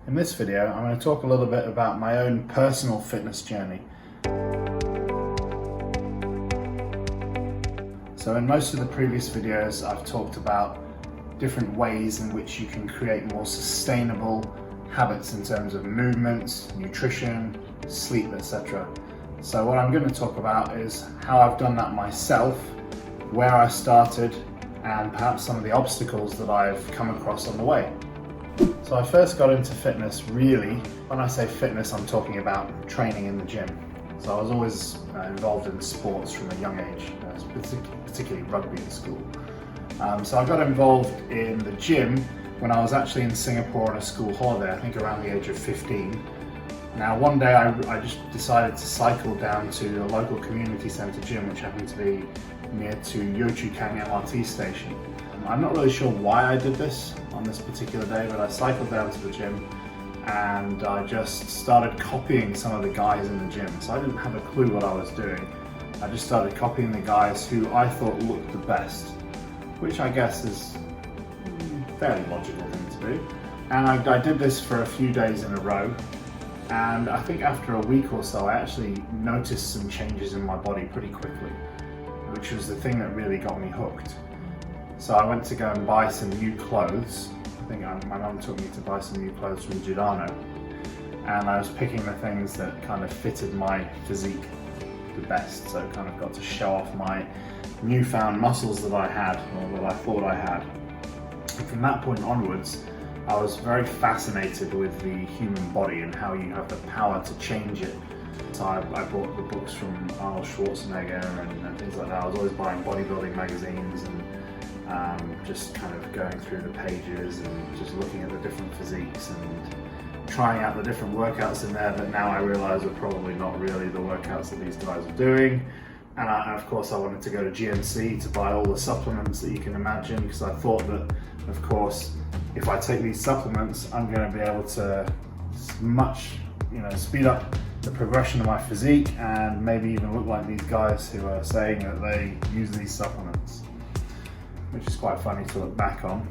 In this video, I'm going to talk a little bit about my own personal fitness journey. So in most of the previous videos, I've talked about different ways in which you can create more sustainable habits in terms of movement, nutrition, sleep, etc. So what I'm going to talk about is how I've done that myself, where I started, and perhaps some of the obstacles that I've come across on the way. So I first got into fitness really, when I say fitness, I'm talking about training in the gym. So I was always involved in sports from a young age, particularly rugby at school. So I got involved in the gym when I was actually in Singapore on a school holiday, I think around the age of 15. Now one day I just decided to cycle down to a local community centre gym, which happened to be near to Yio Chu Kang MRT station. I'm not really sure why I did this on this particular day, but I cycled down to the gym and I just started copying some of the guys in the gym. So I didn't have a clue what I was doing. I just started copying the guys who I thought looked the best, which I guess is a fairly logical thing to do. And I did this for a few days in a row. And I think after a week or so, I actually noticed some changes in my body pretty quickly, which was the thing that really got me hooked. So I went to go and buy some new clothes. I think my mum took me to buy some new clothes from Giordano. And I was picking the things that kind of fitted my physique the best. So it kind of got to show off my newfound muscles that I had, or that I thought I had. And from that point onwards, I was very fascinated with the human body and how you have the power to change it. So I bought the books from Arnold Schwarzenegger and things like that. I was always buying bodybuilding magazines and just kind of going through the pages and just looking at the different physiques and trying out the different workouts in there that now I realise are probably not really the workouts that these guys are doing. And of course I wanted to go to GNC to buy all the supplements that you can imagine, because I thought that, of course, if I take these supplements, I'm going to be able to speed up the progression of my physique and maybe even look like these guys who are saying that they use these supplements, which is quite funny to look back on.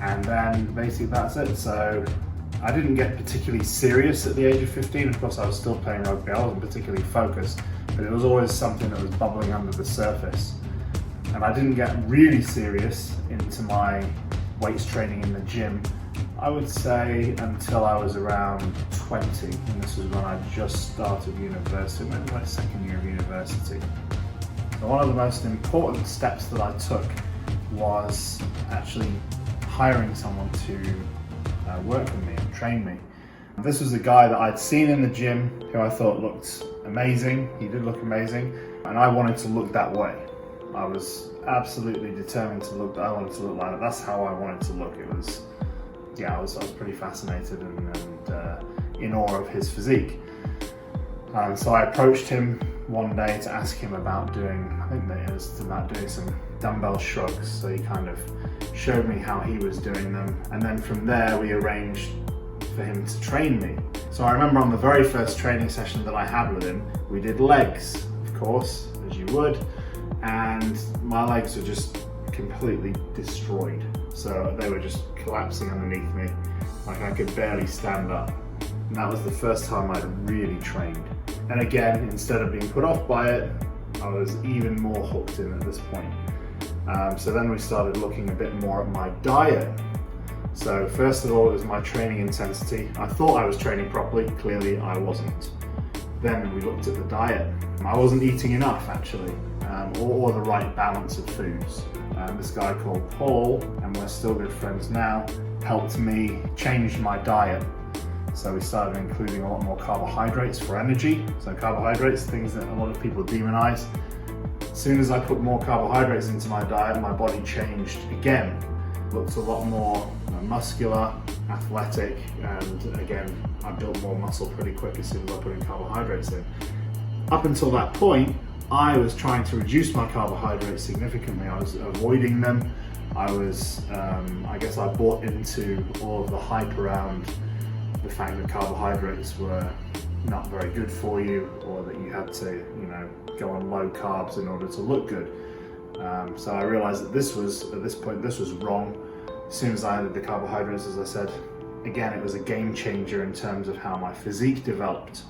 And then basically that's it. So I didn't get particularly serious at the age of 15. Of course I was still playing rugby, I wasn't particularly focused, but it was always something that was bubbling under the surface. And I didn't get really serious into my weights training in the gym, I would say, until I was around 20, and this was when I just started university, maybe my second year of university. So one of the most important steps that I took was actually hiring someone to work with me and train me. This was a guy that I'd seen in the gym who I thought looked amazing. He did look amazing, and I wanted to look that way. I was absolutely determined to look. I wanted to look like that. That's how I wanted to look. It was, yeah, I was pretty fascinated and in awe of his physique. So I approached him one day to ask him about doing, I think it was about doing some dumbbell shrugs. So he kind of showed me how he was doing them, and then from there we arranged for him to train me. So I remember on the very first training session that I had with him, we did legs, of course, as you would. And my legs were just completely destroyed. So they were just collapsing underneath me, like I could barely stand up. And that was the first time I'd really trained. And again, instead of being put off by it, I was even more hooked in at this point. So then we started looking a bit more at my diet. So first of all, it was my training intensity. I thought I was training properly, clearly I wasn't. Then we looked at the diet. I wasn't eating enough actually, or the right balance of foods. This guy called Paul, and we're still good friends now, helped me change my diet. So we started including a lot more carbohydrates for energy. So carbohydrates, things that a lot of people demonize. As soon as I put more carbohydrates into my diet, my body changed again. Looked a lot more muscular, athletic, and again, I built more muscle pretty quick as soon as I put in carbohydrates in. Up until that point, I was trying to reduce my carbohydrates significantly. I was avoiding them. I guess I bought into all of the hype around the fact that carbohydrates were not very good for you, or that you had to, go on low carbs in order to look good. So I realized that at this point, this was wrong. As soon as I added the carbohydrates, as I said, again, it was a game changer in terms of how my physique developed.